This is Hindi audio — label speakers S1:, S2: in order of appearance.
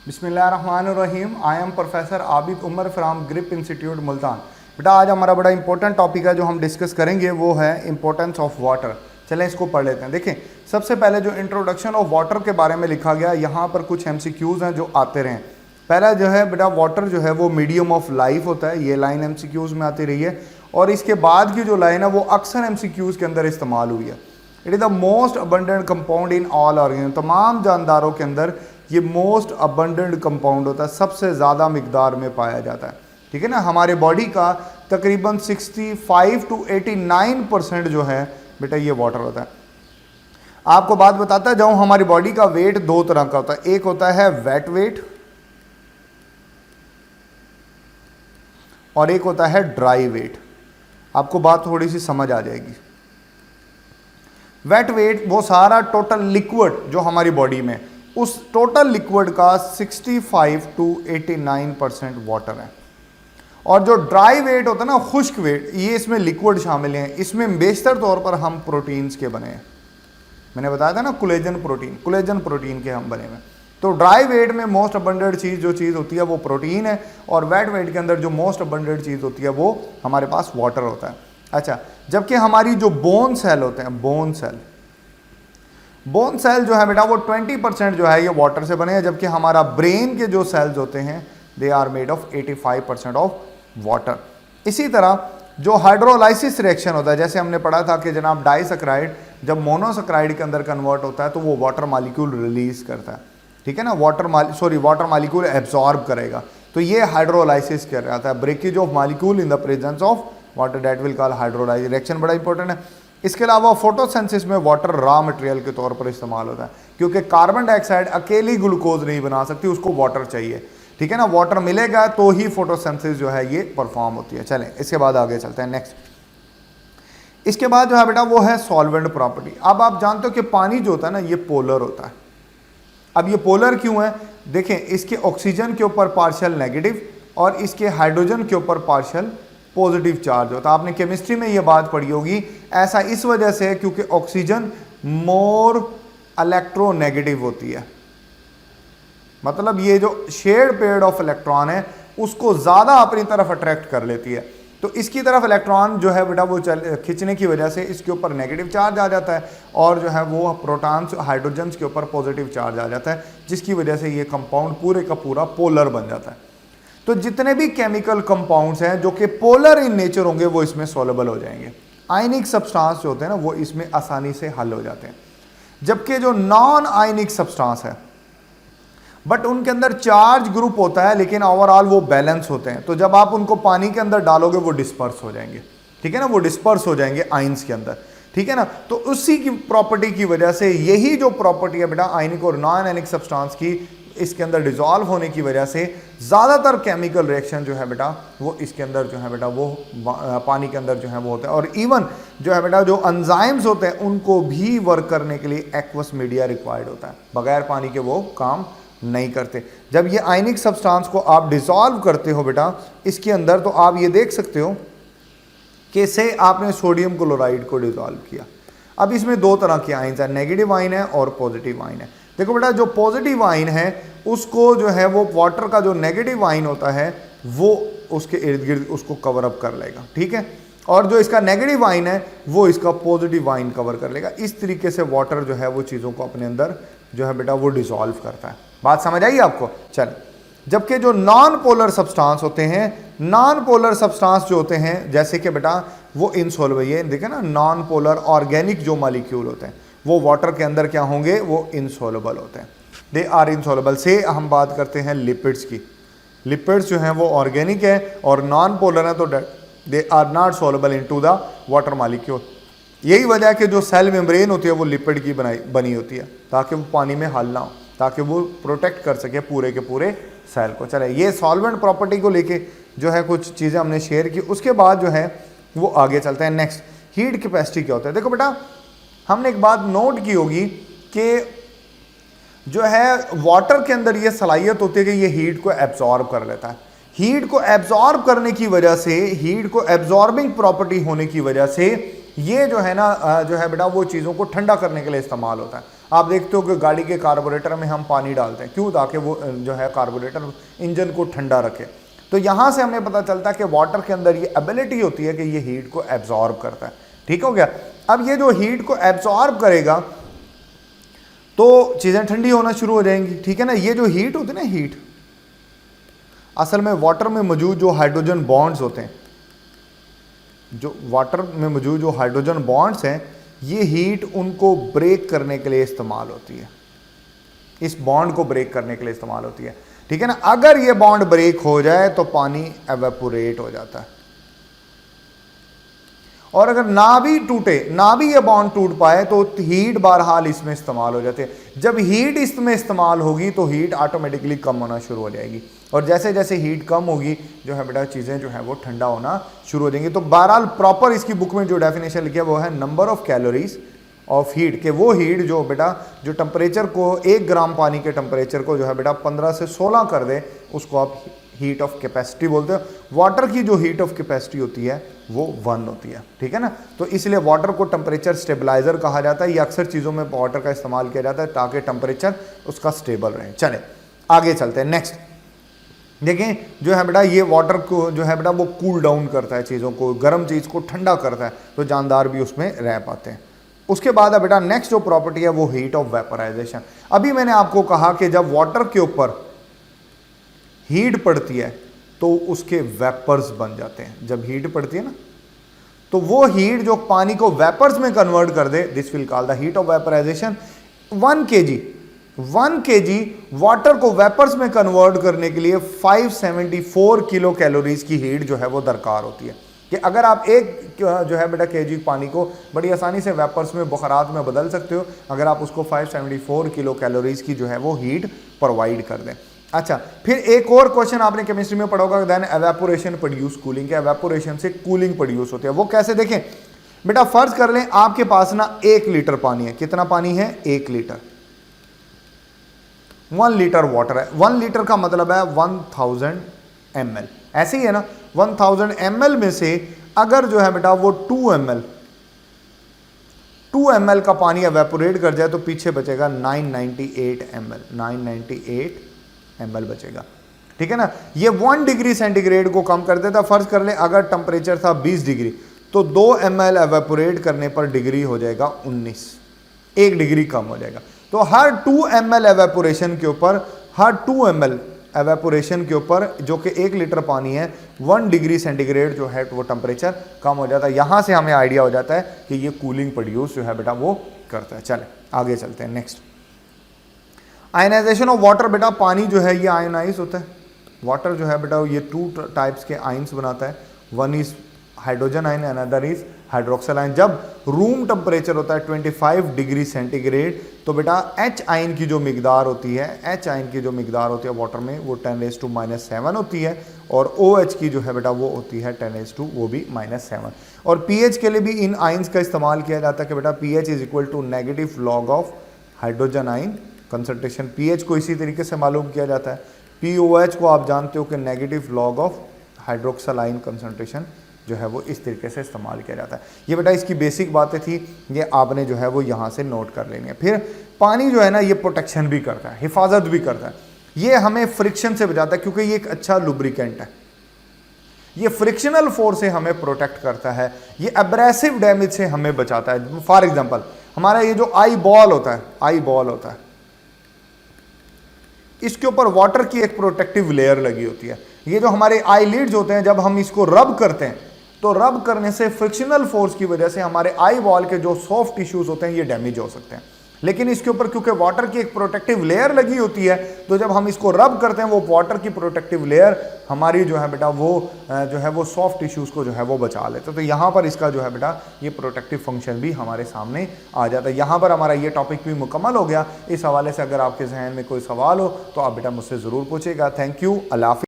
S1: बिस्मिल्लाहिर्रहमानिर्रहीम। I am professor Abid Umar from Grip Institute Multan. बेटा आज हमारा बड़ा इंपॉर्टेंट टॉपिक है जो हम डिस्कस करेंगे वो है इंपॉर्टेंस ऑफ वाटर। चलें इसको पढ़ लेते हैं। देखें, सबसे पहले जो इंट्रोडक्शन ऑफ वाटर के बारे में लिखा गया, यहाँ पर कुछ MCQs हैं जो आते रहें। पहला जो है बेटा, वाटर जो है वो मीडियम ऑफ लाइफ होता है, ये लाइन MCQs में आती रही है। और इसके बाद की जो लाइन है वो अक्सर MCQs के अंदर इस्तेमाल हुई है। It is the most abundant compound in all organism. तमाम जानदारों के अंदर ये मोस्ट अबंडेंट कंपाउंड होता है, सबसे ज़्यादा मिकदार में पाया जाता है। ठीक है ना। हमारे बॉडी का तकरीबन 65 to 89% जो है बेटा ये वाटर होता है। आपको बात बताता है, जब हमारी बॉडी का वेट दो तरह का होता है, एक होता है वेट वेट और एक होता है ड्राई वेट। आपको बात थोड़ी सी समझ आ जाएगी। वेट वेट वो सारा टोटल लिक्विड जो हमारी बॉडी में, उस टोटल लिक्विड का 65 to 89% वाटर है। और जो ड्राई वेट होता है ना, खुश्क वेट, ये इसमें लिक्विड शामिल हैं। इसमें बेशतर तौर पर हम प्रोटीन्स के बने हैं। मैंने बताया था ना, कोलेजन प्रोटीन के हम बने हुए। तो ड्राई वेट में मोस्ट अबंडेंट चीज़ जो चीज़ होती है वो प्रोटीन है, और वेट वेट के अंदर जो मोस्ट अबंडेंट चीज़ होती है वो हमारे पास वाटर होता है। अच्छा, जबकि हमारी जो बोन सेल होते हैं, बोन सेल जो है बेटा वो 20% जो है ये वाटर से बने हैं, जबकि हमारा ब्रेन के जो सेल्स होते हैं they are made of 85% of water. इसी तरह जो हाइड्रोलाइसिस रिएक्शन होता है, जैसे हमने पढ़ा था कि जनाब डाइसक्राइड जब मोनोसक्राइड के अंदर कन्वर्ट होता है तो वो वाटर मॉलिक्यूल रिलीज करता है। ठीक है ना। वाटर मॉलिक्यूल एब्जॉर्ब करेगा, तो ये हाइड्रोलाइसिस कर रहा था, breakage of molecule in the presence of water, that will call hydrolysis reaction. बड़ा इंपॉर्टेंट है। इसके अलावा फोटोसिंथेसिस में वाटर रॉ मटेरियल के तौर पर इस्तेमाल होता है, क्योंकि कार्बन डाइऑक्साइड अकेली ग्लूकोज नहीं बना सकती, उसको वाटर चाहिए। ठीक है ना। वाटर मिलेगा तो ही फोटोसिंथेसिस जो है ये परफॉर्म होती है। चलें इसके बाद आगे चलते हैं नेक्स्ट। इसके बाद जो है बेटा वो है सॉल्वेंट प्रॉपर्टी। अब आप जानते हो कि पानी जो होता है ना ये पोलर होता है। अब ये पोलर क्यों है? देखें, इसके ऑक्सीजन के ऊपर पार्शियल नेगेटिव और इसके हाइड्रोजन के ऊपर पार्शियल पॉजिटिव चार्ज होता है। आपने केमिस्ट्री में ये बात पढ़ी होगी। ऐसा इस वजह से है क्योंकि ऑक्सीजन मोर इलेक्ट्रोनेगेटिव होती है, मतलब ये जो शेयर्ड पेयर ऑफ इलेक्ट्रॉन है उसको ज़्यादा अपनी तरफ अट्रैक्ट कर लेती है। तो इसकी तरफ इलेक्ट्रॉन जो है बेटा वो खींचने की वजह से इसके ऊपर नेगेटिव चार्ज आ जाता है, और जो है वो प्रोटॉन्स हाइड्रोजन्स के ऊपर पॉजिटिव चार्ज आ जाता है, जिसकी वजह से ये कंपाउंड पूरे का पूरा पोलर बन जाता है। तो जितने भी केमिकल कंपाउंड्स हैं जो कि पोलर इन नेचर होंगे वो इसमें सॉल्युबल हो जाएंगे। आयनिक सब्सटेंस जो होते हैं ना वो इसमें आसानी से हल हो जाते हैं। जबकि जो नॉन आयनिक सब्सटेंस है बट उनके अंदर चार्ज ग्रुप होता है, लेकिन ओवरऑल वो बैलेंस होते हैं, तो जब आप उनको पानी के अंदर डालोगे वो डिस्पर्स हो जाएंगे। ठीक है ना, वो डिस्पर्स हो जाएंगे आयंस के अंदर। ठीक है ना। तो उसी की प्रॉपर्टी की वजह से यही जो प्रॉपर्टी है बेटा आयनिक और नॉन आयनिक सब्सटेंस की, इसके अंदर डिसॉल्व होने की वजह से ज़्यादातर केमिकल रिएक्शन जो है बेटा वो इसके अंदर जो है बेटा वो पानी के अंदर जो है वो होता है। और इवन जो है बेटा जो एंजाइम्स होते हैं उनको भी वर्क करने के लिए एक्वस मीडिया रिक्वायर्ड होता है, बगैर पानी के वो काम नहीं करते। जब ये आयनिक सब्सटेंस को आप डिसॉल्व करते हो बेटा इसके अंदर, तो आप ये देख सकते हो कि से आपने सोडियम क्लोराइड को डिसॉल्व किया। अब इसमें दो तरह के आयन्स हैं, नेगेटिव आयन है और पॉजिटिव आयन है। देखो बेटा, जो पॉजिटिव आयन है उसको जो है वो वाटर का जो नेगेटिव आयन होता है वो उसके इर्द गिर्द उसको कवर अप कर लेगा। ठीक है। और जो इसका नेगेटिव आयन है वो इसका पॉजिटिव आयन कवर कर लेगा। इस तरीके से वाटर जो है वो चीज़ों को अपने अंदर जो है बेटा वो डिसॉल्व करता है। बात समझ आई आपको? चल, जबकि जो नॉन पोलर सब्सटेंस होते हैं, नॉन पोलर सब्सटेंस जो होते हैं जैसे कि बेटा वो इनसॉल्युबल, ये देखें ना, नॉन पोलर ऑर्गेनिक जो मॉलिक्यूल होते हैं वो वाटर के अंदर क्या होंगे, वो इनसॉल्युबल होते हैं, दे आर इनसॉल्युबल। से हम बात करते हैं लिपिड्स की। लिपिड्स जो हैं वो ऑर्गेनिक है और नॉन पोलर है, तो they are not soluble into the water molecule. यही वजह है कि जो सेल मेम्ब्रेन होती है वो लिपिड की बनी होती है, ताकि वो पानी में हल ना हो, ताकि वो प्रोटेक्ट कर सके पूरे के पूरे सेल को। चले, ये सॉल्वेंट प्रॉपर्टी को लेके जो है कुछ चीज़ें हमने शेयर की। उसके बाद जो है वो आगे चलते हैं नेक्स्ट। हीट कैपेसिटी क्या होता है? देखो बेटा, हमने एक बात नोट की होगी कि जो है वाटर के अंदर ये सलाहियत होती है कि ये हीट को एब्जॉर्ब कर लेता है। हीट को एब्जॉर्ब करने की वजह से, हीट को एब्जॉर्बिंग प्रॉपर्टी होने की वजह से ये जो है ना जो है बेटा वो चीज़ों को ठंडा करने के लिए इस्तेमाल होता है। आप देखते हो कि गाड़ी के कार्बोरेटर में हम पानी डालते हैं, क्यों? ताकि वो जो है कार्बोरेटर इंजन को ठंडा रखे। तो यहाँ से हमें पता चलता है कि वाटर के अंदर ये एबिलिटी होती है कि ये हीट को एब्जॉर्ब करता है। ठीक हो गया। अब ये जो हीट को एब्जॉर्ब करेगा तो चीज़ें ठंडी होना शुरू हो जाएंगी। ठीक है ना। ये जो हीट होती है ना, हीट असल में वाटर में मौजूद जो हाइड्रोजन बॉन्ड्स होते हैं, जो वाटर में मौजूद जो हाइड्रोजन बॉन्ड्स हैं, ये हीट उनको ब्रेक करने के लिए इस्तेमाल होती है, इस बॉन्ड को ब्रेक करने के लिए इस्तेमाल होती है। ठीक है ना। अगर ये बॉन्ड ब्रेक हो जाए तो पानी एवेपोरेट हो जाता है, और अगर ना भी टूटे, ना भी ये बॉन्ड टूट पाए तो हीट बहरहाल इसमें इस्तेमाल हो जाती है। जब हीट इसमें इस्तेमाल होगी तो हीट ऑटोमेटिकली कम होना शुरू हो जाएगी, और जैसे जैसे हीट कम होगी जो है बेटा चीज़ें जो है वो ठंडा होना शुरू हो जाएंगी। तो बहरहाल प्रॉपर इसकी बुक में जो डेफिनेशन लिखी है वो है number of calories of heat, के वो हीट जो बेटा जो टेम्परेचर को 1 ग्राम पानी के टेम्परेचर को जो है बेटा 15 से 16 कर दे, उसको आप हीट ऑफ कैपेसिटी बोलते हो। वाटर की जो हीट ऑफ कैपेसिटी होती है वो 1 होती है। ठीक है ना। तो इसलिए वाटर को टेम्परेचर स्टेबलाइजर कहा जाता है। ये अक्सर चीज़ों में वाटर का इस्तेमाल किया जाता है ताकि टेम्परेचर उसका स्टेबल रहे। चले आगे चलते हैं। नेक्स्ट देखें, जो है बेटा ये वाटर को जो है बेटा वो कूल डाउन करता है, चीज़ों को, गर्म चीज़ को ठंडा करता है, तो जानदार भी उसमें रह पाते हैं। उसके बाद बेटा नेक्स्ट जो प्रॉपर्टी है वो हीट ऑफ वेपराइजेशन। अभी मैंने आपको कहा कि जब वाटर के ऊपर हीट पड़ती है तो उसके वेपर्स बन जाते हैं। जब हीट पड़ती है ना, तो वो हीट जो पानी को वेपर्स में कन्वर्ट कर दे, this will call the heat of vaporisation. 1 kg water को वेपर्स में कन्वर्ट करने के लिए 574 किलो कैलोरीज की हीट जो है वो दरकार होती है। कि अगर आप एक जो है बेटा केजी पानी को बड़ी आसानी से वेपर्स में, बुखारात में बदल सकते हो, अगर आप उसको 574 किलो कैलोरीज की जो है वो हीट प्रोवाइड कर दें। अच्छा, फिर एक और क्वेश्चन आपने केमिस्ट्री में पढ़ा होगा, देन एवेपोरेशन प्रोड्यूस कूलिंग, के एवेपोरेशन से कूलिंग प्रोड्यूस होती है। वो कैसे? देखें बेटा, फर्ज कर लें आपके पास ना 1 लीटर पानी है। कितना पानी है? 1 लीटर। 1 लीटर वाटर है। 1 लीटर का मतलब है 1000 ml, ऐसे ही है ना। 1000 ml में से अगर जो है बेटा वो 2 ml का पानी एवेपोरेट कर जाए तो पीछे बचेगा 998 ml बचेगा। ठीक है ना। ये 1 डिग्री सेंटीग्रेड को कम कर देता। फर्ज कर ले अगर टेम्परेचर था 20 डिग्री तो 2 ml एवेपोरेट करने पर डिग्री हो जाएगा 19, 1 डिग्री कम हो जाएगा। तो हर 2 ml एवेपोरेशन के ऊपर, हर 2 ml एवेपोरेशन के ऊपर जो कि 1 लीटर पानी है, 1 डिग्री सेंटीग्रेड जो है वो टेम्परेचर कम हो जाता है। यहाँ से हमें आइडिया हो जाता है कि ये कूलिंग प्रोड्यूस जो है बेटा वो करता है। चले आगे चलते हैं। Next, ionisation of water. बेटा पानी जो है ये आयनाइज होता है। वाटर जो है बेटा ये 2 टाइप्स के आइंस बनाता है। One is hydrogen ion, another is hydroxyl ion. जब रूम टेम्परेचर होता है 25 डिग्री सेंटीग्रेड तो बेटा H आयन की जो मिकदार होती है, H आयन की जो मिकदार होती है वाटर में वो 10⁻⁻7 होती है, और OH की जो है बेटा वो होती है 10⁻, वो भी -7। और pH के लिए भी इन आइंस का इस्तेमाल किया जाता है कि बेटा pH is equal to negative log of hydrogen ion concentration. pH को इसी तरीके से मालूम किया जाता है। POH को आप जानते हो कि negative log of hydroxyl ion concentration जो है वो इस तरीके से इस्तेमाल किया जाता है। ये बेटा इसकी बेसिक बातें थी, ये आपने जो है वो यहाँ से नोट कर लेनी है। फिर पानी जो है ना ये प्रोटेक्शन भी करता है, हिफाजत भी करता है। ये हमें फ्रिक्शन से बचाता है क्योंकि ये एक अच्छा लुब्रिकेंट है। ये फ्रिक्शनल फोर्स से हमें प्रोटेक्ट करता है। ये एब्रेसिव डैमेज से हमें बचाता है। फॉर एग्जाम्पल हमारा ये जो आई बॉल होता है, इसके ऊपर वाटर की एक प्रोटेक्टिव लेयर लगी होती है। ये जो हमारे आई लिड्स होते हैं, जब हम इसको रब करते हैं तो रब करने से फ्रिक्शनल फोर्स की वजह से हमारे आई बॉल के जो सॉफ्ट टिश्यूज होते हैं ये डैमेज हो सकते हैं। लेकिन इसके ऊपर क्योंकि वाटर की एक प्रोटेक्टिव लेयर लगी होती है, तो जब हम इसको रब करते हैं वो वाटर की प्रोटेक्टिव लेयर हमारी जो है बेटा वो जो है वो सॉफ्ट टिश्यूज को जो है वो बचा लेते हैं। तो यहाँ पर इसका जो है बेटा ये प्रोटेक्टिव फंक्शन भी हमारे सामने आ जाता है। यहाँ पर हमारा ये टॉपिक भी मुकम्मल हो गया। इस हवाले से अगर आपके जहन में कोई सवाल हो तो आप बेटा मुझसे ज़रूर पूछेगा। Thank you. अल्लाह हाफ़िज़।